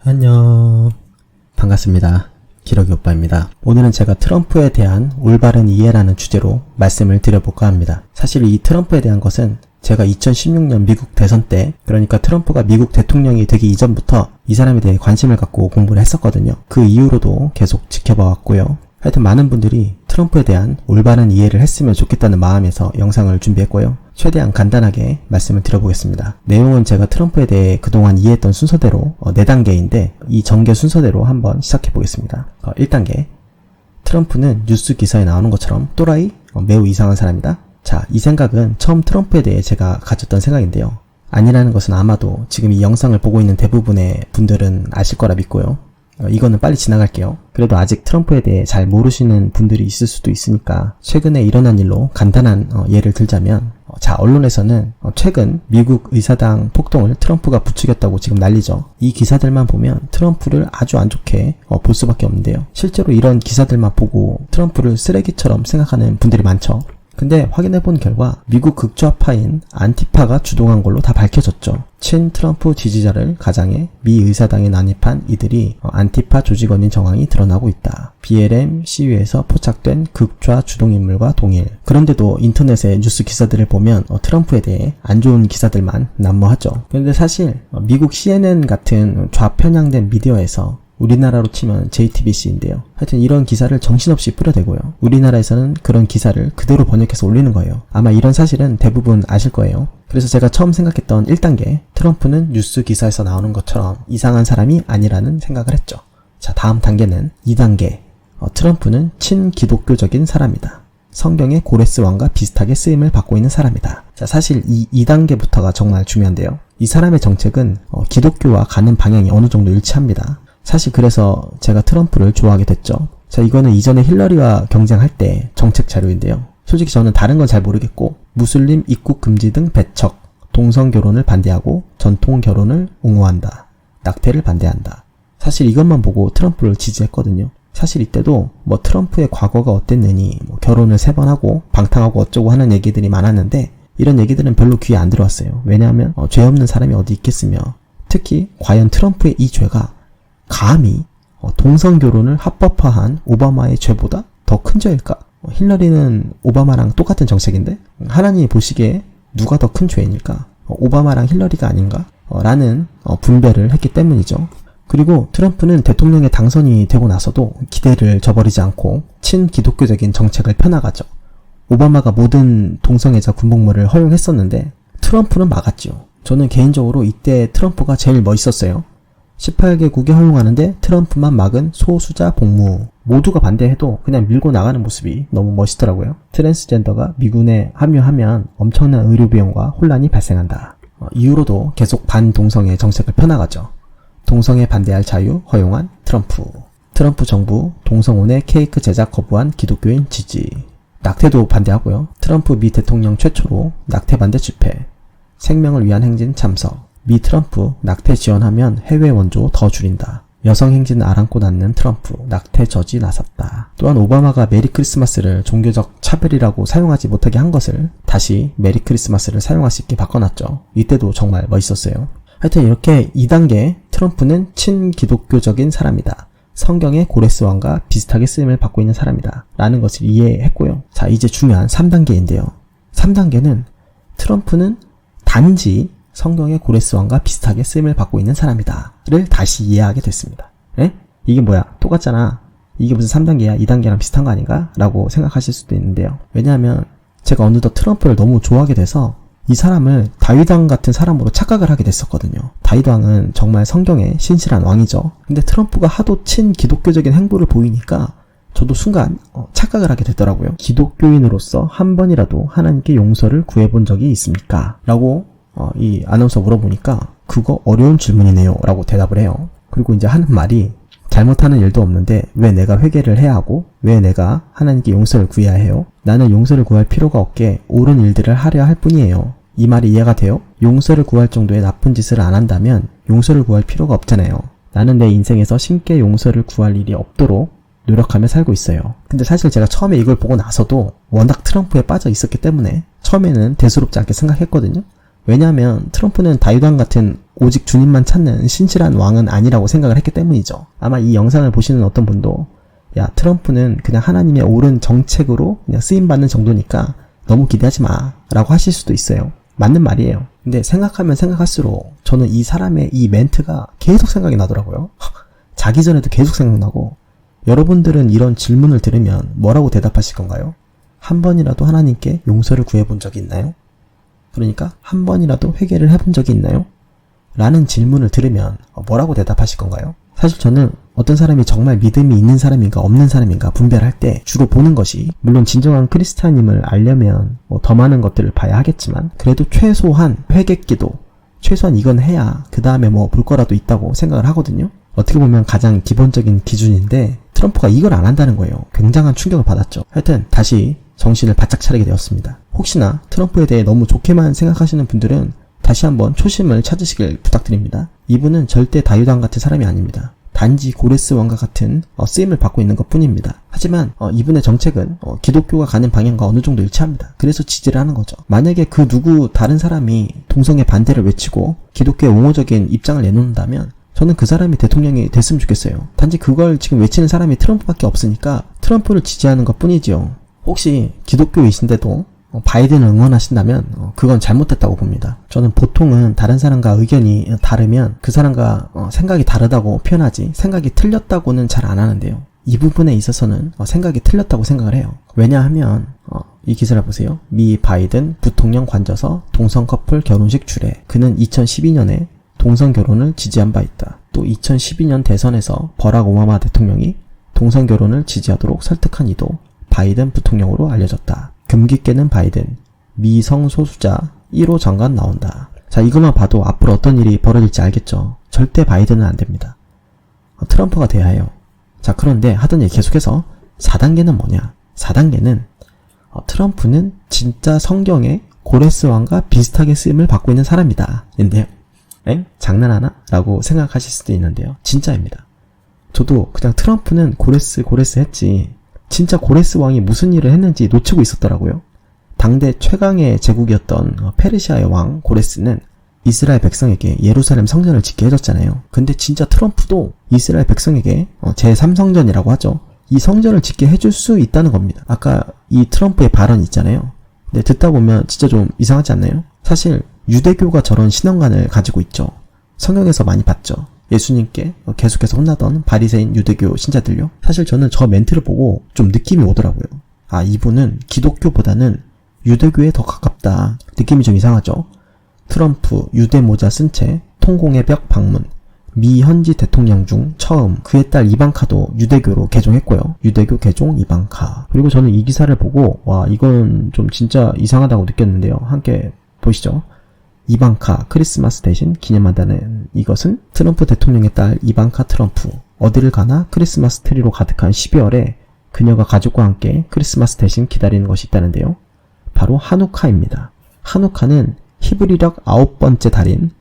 안녕. 반갑습니다. 기러기 오빠입니다. 오늘은 제가 트럼프에 대한 올바른 이해라는 주제로 말씀을 드려볼까 합니다. 사실 이 트럼프에 대한 것은 제가 2016년 미국 대선 때, 그러니까 트럼프가 미국 대통령이 되기 이전부터 이 사람에 대해 관심을 갖고 공부를 했었거든요. 그 이후로도 계속 지켜봐 왔고요. 하여튼 많은 분들이 트럼프에 대한 올바른 이해를 했으면 좋겠다는 마음에서 영상을 준비했고요. 최대한 간단하게 말씀을 드려보겠습니다. 내용은 제가 트럼프에 대해 그동안 이해했던 순서대로 4단계인데 이 전개 순서대로 한번 시작해 보겠습니다. 1단계, 트럼프는 뉴스 기사에 나오는 것처럼 또라이, 매우 이상한 사람이다. 자, 이 생각은 처음 트럼프에 대해 제가 가졌던 생각인데요. 아니라는 것은 아마도 지금 이 영상을 보고 있는 대부분의 분들은 아실 거라 믿고요. 이거는 빨리 지나갈게요. 그래도 아직 트럼프에 대해 잘 모르시는 분들이 있을 수도 있으니까 최근에 일어난 일로 간단한 예를 들자면, 자, 언론에서는 최근 미국 의사당 폭동을 트럼프가 부추겼다고 지금 난리죠. 이 기사들만 보면 트럼프를 아주 안 좋게 볼 수밖에 없는데요. 실제로 이런 기사들만 보고 트럼프를 쓰레기처럼 생각하는 분들이 많죠. 근데 확인해본 결과 미국 극좌파인 안티파가 주동한 걸로 다 밝혀졌죠. 친 트럼프 지지자를 가장해 미 의사당에 난입한 이들이 안티파 조직원인 정황이 드러나고 있다. BLM 시위에서 포착된 극좌 주동인물과 동일. 그런데도 인터넷의 뉴스 기사들을 보면 트럼프에 대해 안 좋은 기사들만 난무하죠. 그런데 사실 미국 CNN 같은 좌편향된 미디어에서, 우리나라로 치면 JTBC인데요. 하여튼 이런 기사를 정신없이 뿌려대고요. 우리나라에서는 그런 기사를 그대로 번역해서 올리는 거예요. 아마 이런 사실은 대부분 아실 거예요. 그래서 제가 처음 생각했던 1단계, 트럼프는 뉴스 기사에서 나오는 것처럼 이상한 사람이 아니라는 생각을 했죠. 자, 다음 단계는 2단계, 트럼프는 친기독교적인 사람이다. 성경의 고레스 왕과 비슷하게 쓰임을 받고 있는 사람이다. 자, 사실 이 2단계부터가 정말 중요한데요. 이 사람의 정책은 기독교와 가는 방향이 어느 정도 일치합니다. 사실 그래서 제가 트럼프를 좋아하게 됐죠. 자, 이거는 이전에 힐러리와 경쟁할 때 정책 자료인데요. 솔직히 저는 다른 건 잘 모르겠고, 무슬림 입국 금지 등 배척, 동성 결혼을 반대하고 전통 결혼을 옹호한다, 낙태를 반대한다. 사실 이것만 보고 트럼프를 지지했거든요. 사실 이때도 트럼프의 과거가 어땠느니, 결혼을 3번 하고 방탕하고 어쩌고 하는 얘기들이 많았는데, 이런 얘기들은 별로 귀에 안 들어왔어요. 왜냐하면 죄 없는 사람이 어디 있겠으며, 특히 과연 트럼프의 이 죄가 감히 동성 결혼을 합법화한 오바마의 죄보다 더 큰 죄일까? 힐러리는 오바마랑 똑같은 정책인데 하나님이 보시기에 누가 더 큰 죄인일까? 오바마랑 힐러리가 아닌가? 라는 분별을 했기 때문이죠. 그리고 트럼프는 대통령에 당선이 되고 나서도 기대를 저버리지 않고 친기독교적인 정책을 펴나가죠. 오바마가 모든 동성애자 군복무를 허용했었는데 트럼프는 막았죠. 저는 개인적으로 이때 트럼프가 제일 멋있었어요. 18개국이 허용하는데 트럼프만 막은 소수자 복무. 모두가 반대해도 그냥 밀고 나가는 모습이 너무 멋있더라고요. 트랜스젠더가 미군에 합류하면 엄청난 의료비용과 혼란이 발생한다. 이후로도 계속 반동성애 정책을 펴나가죠. 동성애 반대할 자유 허용한 트럼프. 트럼프 정부 동성혼의 케이크 제작 거부한 기독교인 지지. 낙태도 반대하고요. 트럼프 미 대통령 최초로 낙태 반대 집회. 생명을 위한 행진 참석. 미 트럼프 낙태 지원하면 해외 원조 더 줄인다. 여성 행진을 아랑곳 않는 트럼프 낙태 저지 나섰다. 또한 오바마가 메리 크리스마스를 종교적 차별이라고 사용하지 못하게 한 것을 다시 메리 크리스마스를 사용할 수 있게 바꿔놨죠. 이때도 정말 멋있었어요. 하여튼 이렇게 2단계, 트럼프는 친기독교적인 사람이다. 성경의 고레스 왕과 비슷하게 쓰임을 받고 있는 사람이다. 라는 것을 이해했고요. 자, 이제 중요한 3단계인데요. 3단계는 트럼프는 단지 성경의 고레스 왕과 비슷하게 쓰임을 받고 있는 사람이다 를 다시 이해하게 됐습니다. 에? 이게 뭐야? 똑같잖아. 이게 무슨 3단계야? 2단계랑 비슷한 거 아닌가? 라고 생각하실 수도 있는데요. 왜냐하면 제가 어느덧 트럼프를 너무 좋아하게 돼서 이 사람을 다윗왕 같은 사람으로 착각을 하게 됐었거든요. 다윗왕은 정말 성경의 신실한 왕이죠. 근데 트럼프가 하도 친기독교적인 행보를 보이니까 저도 순간 착각을 하게 되더라고요. 기독교인으로서 한 번이라도 하나님께 용서를 구해본 적이 있습니까? 라고 이 아나운서 물어보니까 그거 어려운 질문이네요 라고 대답을 해요. 그리고 이제 하는 말이, 잘못하는 일도 없는데 왜 내가 회개를 해야 하고 왜 내가 하나님께 용서를 구해야 해요? 나는 용서를 구할 필요가 없게 옳은 일들을 하려 할 뿐이에요. 이 말이 이해가 돼요? 용서를 구할 정도의 나쁜 짓을 안 한다면 용서를 구할 필요가 없잖아요. 나는 내 인생에서 신께 용서를 구할 일이 없도록 노력하며 살고 있어요. 근데 사실 제가 처음에 이걸 보고 나서도 워낙 트럼프에 빠져 있었기 때문에 처음에는 대수롭지 않게 생각했거든요. 왜냐하면 트럼프는 다윗왕 같은 오직 주님만 찾는 신실한 왕은 아니라고 생각을 했기 때문이죠. 아마 이 영상을 보시는 어떤 분도 야, 트럼프는 그냥 하나님의 옳은 정책으로 그냥 쓰임받는 정도니까 너무 기대하지 마 라고 하실 수도 있어요. 맞는 말이에요. 근데 생각하면 생각할수록 저는 이 사람의 이 멘트가 계속 생각이 나더라고요. 자기 전에도 계속 생각나고. 여러분들은 이런 질문을 들으면 뭐라고 대답하실 건가요? 한 번이라도 하나님께 용서를 구해본 적이 있나요? 그러니까 한 번이라도 회개를 해본 적이 있나요? 라는 질문을 들으면 뭐라고 대답하실 건가요? 사실 저는 어떤 사람이 정말 믿음이 있는 사람인가 없는 사람인가 분별할 때 주로 보는 것이, 물론 진정한 크리스찬임을 알려면 더 많은 것들을 봐야 하겠지만 그래도 최소한 회개기도, 최소한 이건 해야 그 다음에 볼 거라도 있다고 생각을 하거든요. 어떻게 보면 가장 기본적인 기준인데 트럼프가 이걸 안 한다는 거예요. 굉장한 충격을 받았죠. 하여튼 다시 정신을 바짝 차리게 되었습니다. 혹시나 트럼프에 대해 너무 좋게만 생각하시는 분들은 다시 한번 초심을 찾으시길 부탁드립니다. 이분은 절대 다유당 같은 사람이 아닙니다. 단지 고레스 왕과 같은 쓰임을 받고 있는 것 뿐입니다. 하지만 이분의 정책은 기독교가 가는 방향과 어느 정도 일치합니다. 그래서 지지를 하는 거죠. 만약에 그 누구 다른 사람이 동성애 반대를 외치고 기독교의 옹호적인 입장을 내놓는다면 저는 그 사람이 대통령이 됐으면 좋겠어요. 단지 그걸 지금 외치는 사람이 트럼프밖에 없으니까 트럼프를 지지하는 것 뿐이지요. 혹시 기독교이신데도 바이든을 응원하신다면 그건 잘못됐다고 봅니다. 저는 보통은 다른 사람과 의견이 다르면 그 사람과 생각이 다르다고 표현하지 생각이 틀렸다고는 잘 안 하는데요. 이 부분에 있어서는 생각이 틀렸다고 생각을 해요. 왜냐하면 이 기사를 보세요. 미 바이든 부통령 관저서 동성 커플 결혼식 주례. 그는 2012년에 동성 결혼을 지지한 바 있다. 또 2012년 대선에서 버락 오바마 대통령이 동성 결혼을 지지하도록 설득한 이도 바이든 부통령으로 알려졌다. 금기 깨는 바이든, 미성 소수자 1호 장관 나온다. 자, 이것만 봐도 앞으로 어떤 일이 벌어질지 알겠죠. 절대 바이든은 안 됩니다. 트럼프가 돼야 해요. 자, 그런데 하던 얘기 계속해서 4단계는 뭐냐? 4단계는 트럼프는 진짜 성경의 고레스 왕과 비슷하게 쓰임을 받고 있는 사람이다. 인데요. 장난하나? 라고 생각하실 수도 있는데요. 진짜입니다. 저도 그냥 트럼프는 고레스 했지 진짜 고레스 왕이 무슨 일을 했는지 놓치고 있었더라고요. 당대 최강의 제국이었던 페르시아의 왕 고레스는 이스라엘 백성에게 예루살렘 성전을 짓게 해줬잖아요. 근데 진짜 트럼프도 이스라엘 백성에게 제3성전이라고 하죠. 이 성전을 짓게 해줄 수 있다는 겁니다. 아까 이 트럼프의 발언 있잖아요. 근데 듣다 보면 진짜 좀 이상하지 않나요? 사실 유대교가 저런 신앙관을 가지고 있죠. 성경에서 많이 봤죠. 예수님께 계속해서 혼나던 바리새인 유대교 신자들요. 사실 저는 저 멘트를 보고 좀 느낌이 오더라고요. 아, 이분은 기독교보다는 유대교에 더 가깝다. 느낌이 좀 이상하죠. 트럼프 유대 모자 쓴 채 통공의 벽 방문. 미 현지 대통령 중 처음 그의 딸 이방카도 유대교로 개종했고요. 유대교 개종 이방카. 그리고 저는 이 기사를 보고 와, 이건 좀 진짜 이상하다고 느꼈는데요. 함께 보시죠. 이방카 크리스마스 대신 기념한다는 이것은 트럼프 대통령의 딸 이방카 트럼프 어디를 가나 크리스마스 트리로 가득한 12월에 그녀가 가족과 함께 크리스마스 대신 기다리는 것이 있다는데요. 바로 하누카입니다. 하누카는 히브리력 9번째 달인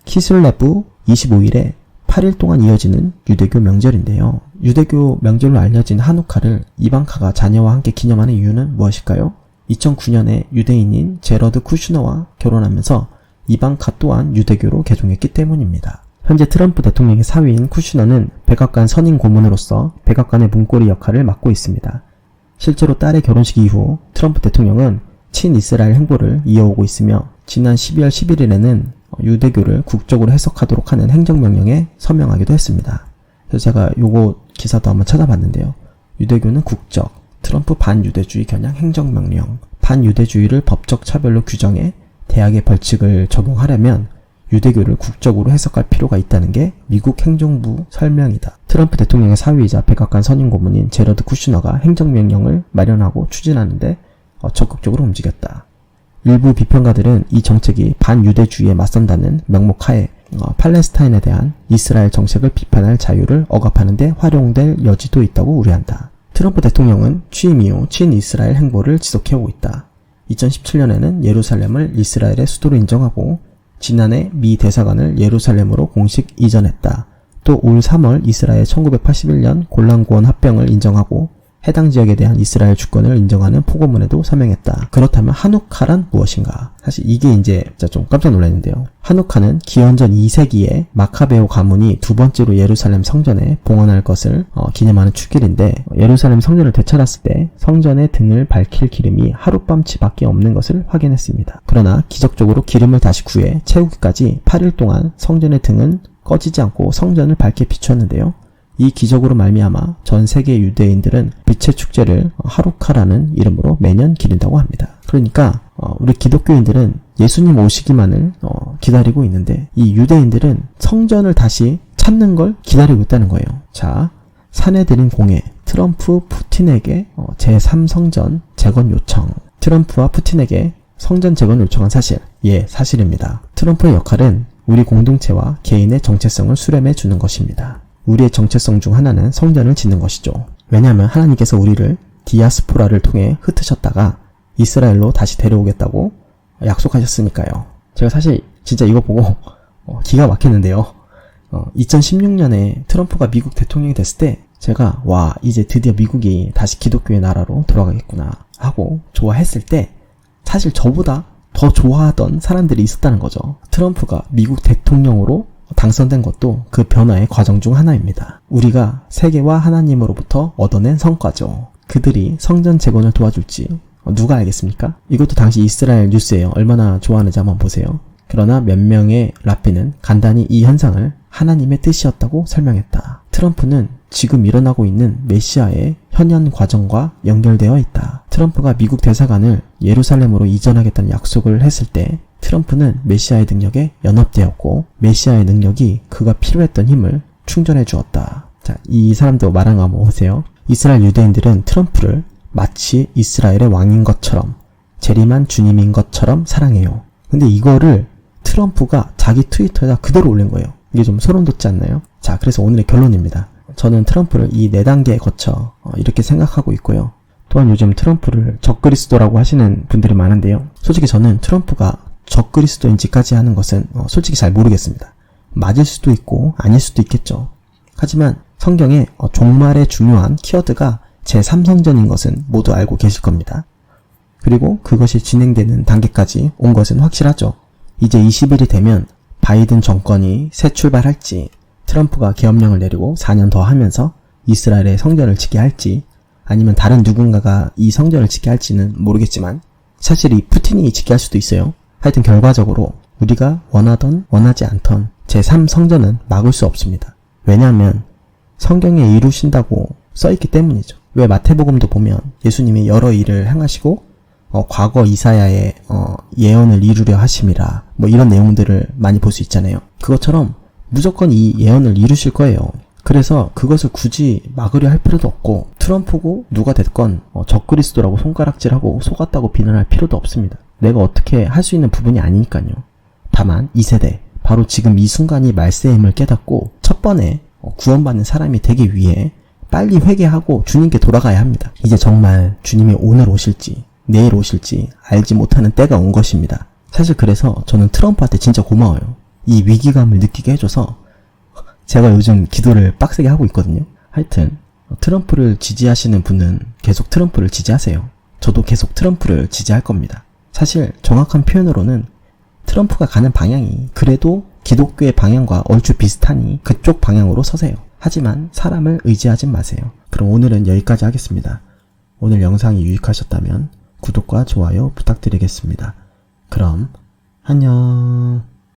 키슬레브 25일에 8일 동안 이어지는 유대교 명절인데요. 유대교 명절로 알려진 하누카를 이방카가 자녀와 함께 기념하는 이유는 무엇일까요? 2009년에 유대인인 제러드 쿠슈너와 결혼하면서 이방카 또한 유대교로 개종했기 때문입니다. 현재 트럼프 대통령의 사위인 쿠슈너는 백악관 선임 고문으로서 백악관의 문고리 역할을 맡고 있습니다. 실제로 딸의 결혼식 이후 트럼프 대통령은 친이스라엘 행보를 이어오고 있으며 지난 12월 11일에는 유대교를 국적으로 해석하도록 하는 행정명령에 서명하기도 했습니다. 그래서 제가 요거 기사도 한번 찾아봤는데요. 유대교는 국적, 트럼프 반유대주의 겨냥 행정명령, 반유대주의를 법적 차별로 규정해 대학의 벌칙을 적용하려면 유대교를 국적으로 해석할 필요가 있다는 게 미국 행정부 설명이다. 트럼프 대통령의 사위이자 백악관 선임 고문인 제러드 쿠슈너가 행정명령을 마련하고 추진하는데 적극적으로 움직였다. 일부 비평가들은 이 정책이 반유대주의에 맞선다는 명목하에 팔레스타인에 대한 이스라엘 정책을 비판할 자유를 억압하는 데 활용될 여지도 있다고 우려한다. 트럼프 대통령은 취임 이후 친이스라엘 행보를 지속해오고 있다. 2017년에는 예루살렘을 이스라엘의 수도로 인정하고 지난해 미 대사관을 예루살렘으로 공식 이전했다. 또 올 3월 이스라엘 1981년 골란고원 합병을 인정하고 해당 지역에 대한 이스라엘 주권을 인정하는 포고문에도 서명했다. 그렇다면 하누카란 무엇인가? 사실 이게 이제 진짜 좀 깜짝 놀랐는데요. 하누카는 기원전 2세기에 마카베오 가문이 두 번째로 예루살렘 성전에 봉헌할 것을 기념하는 축일인데, 예루살렘 성전을 되찾았을 때 성전의 등을 밝힐 기름이 하룻밤치밖에 없는 것을 확인했습니다. 그러나 기적적으로 기름을 다시 구해 채우기까지 8일 동안 성전의 등은 꺼지지 않고 성전을 밝게 비추었는데요. 이 기적으로 말미암아 전 세계 유대인들은 빛의 축제를 하루카라는 이름으로 매년 기린다고 합니다. 그러니까 우리 기독교인들은 예수님 오시기만을 기다리고 있는데, 이 유대인들은 성전을 다시 찾는 걸 기다리고 있다는 거예요. 자, 사내들인 공회, 트럼프, 푸틴에게 제3성전 재건 요청. 트럼프와 푸틴에게 성전 재건 요청한 사실. 예, 사실입니다. 트럼프의 역할은 우리 공동체와 개인의 정체성을 수렴해 주는 것입니다. 우리의 정체성 중 하나는 성전을 짓는 것이죠. 왜냐하면 하나님께서 우리를 디아스포라를 통해 흩으셨다가 이스라엘로 다시 데려오겠다고 약속하셨으니까요. 제가 사실 진짜 이거 보고 기가 막혔는데요. 2016년에 트럼프가 미국 대통령이 됐을 때 제가 와, 이제 드디어 미국이 다시 기독교의 나라로 돌아가겠구나 하고 좋아했을 때, 사실 저보다 더 좋아하던 사람들이 있었다는 거죠. 트럼프가 미국 대통령으로 당선된 것도 그 변화의 과정 중 하나입니다. 우리가 세계와 하나님으로부터 얻어낸 성과죠. 그들이 성전 재건을 도와줄지 누가 알겠습니까? 이것도 당시 이스라엘 뉴스예요. 얼마나 좋아하는지 한번 보세요. 그러나 몇 명의 랍비는 간단히 이 현상을 하나님의 뜻이었다고 설명했다. 트럼프는 지금 일어나고 있는 메시아의 현현 과정과 연결되어 있다. 트럼프가 미국 대사관을 예루살렘으로 이전하겠다는 약속을 했을 때 트럼프는 메시아의 능력에 연합되었고, 메시아의 능력이 그가 필요했던 힘을 충전해 주었다. 자, 이 사람도 말하는 거 한번 보세요. 이스라엘 유대인들은 트럼프를 마치 이스라엘의 왕인 것처럼, 재림한 주님인 것처럼 사랑해요. 근데 이거를 트럼프가 자기 트위터에다 그대로 올린 거예요. 이게 좀 소름 돋지 않나요? 자, 그래서 오늘의 결론입니다. 저는 트럼프를 이 4단계에 거쳐 이렇게 생각하고 있고요. 또한 요즘 트럼프를 적그리스도라고 하시는 분들이 많은데요. 솔직히 저는 트럼프가 적그리스도인지까지 하는 것은 솔직히 잘 모르겠습니다. 맞을 수도 있고 아닐 수도 있겠죠. 하지만 성경에 종말의 중요한 키워드가 제3성전인 것은 모두 알고 계실 겁니다. 그리고 그것이 진행되는 단계까지 온 것은 확실하죠. 이제 20일이 되면 바이든 정권이 새 출발할지, 트럼프가 계엄령을 내리고 4년 더 하면서 이스라엘의 성전을 짓게 할지, 아니면 다른 누군가가 이 성전을 짓게 할지는 모르겠지만 사실 이 푸틴이 짓게 할 수도 있어요. 하여튼 결과적으로 우리가 원하던 원하지 않던 제3성전은 막을 수 없습니다. 왜냐하면 성경에 이루신다고 써있기 때문이죠. 왜 마태복음도 보면 예수님이 여러 일을 행하시고 과거 이사야의 예언을 이루려 하심이라, 뭐 이런 내용들을 많이 볼 수 있잖아요. 그것처럼 무조건 이 예언을 이루실 거예요. 그래서 그것을 굳이 막으려 할 필요도 없고, 트럼프고 누가 됐건 적그리스도라고 손가락질하고 속았다고 비난할 필요도 없습니다. 내가 어떻게 할 수 있는 부분이 아니니까요. 다만 이 세대, 바로 지금 이 순간이 말세의 힘을 깨닫고 첫 번에 구원받는 사람이 되기 위해 빨리 회개하고 주님께 돌아가야 합니다. 이제 정말 주님이 오늘 오실지 내일 오실지 알지 못하는 때가 온 것입니다. 사실 그래서 저는 트럼프한테 진짜 고마워요. 이 위기감을 느끼게 해줘서 제가 요즘 기도를 빡세게 하고 있거든요. 하여튼 트럼프를 지지하시는 분은 계속 트럼프를 지지하세요. 저도 계속 트럼프를 지지할 겁니다. 사실 정확한 표현으로는 트럼프가 가는 방향이 그래도 기독교의 방향과 얼추 비슷하니 그쪽 방향으로 서세요. 하지만 사람을 의지하지 마세요. 그럼 오늘은 여기까지 하겠습니다. 오늘 영상이 유익하셨다면 구독과 좋아요 부탁드리겠습니다. 그럼 안녕.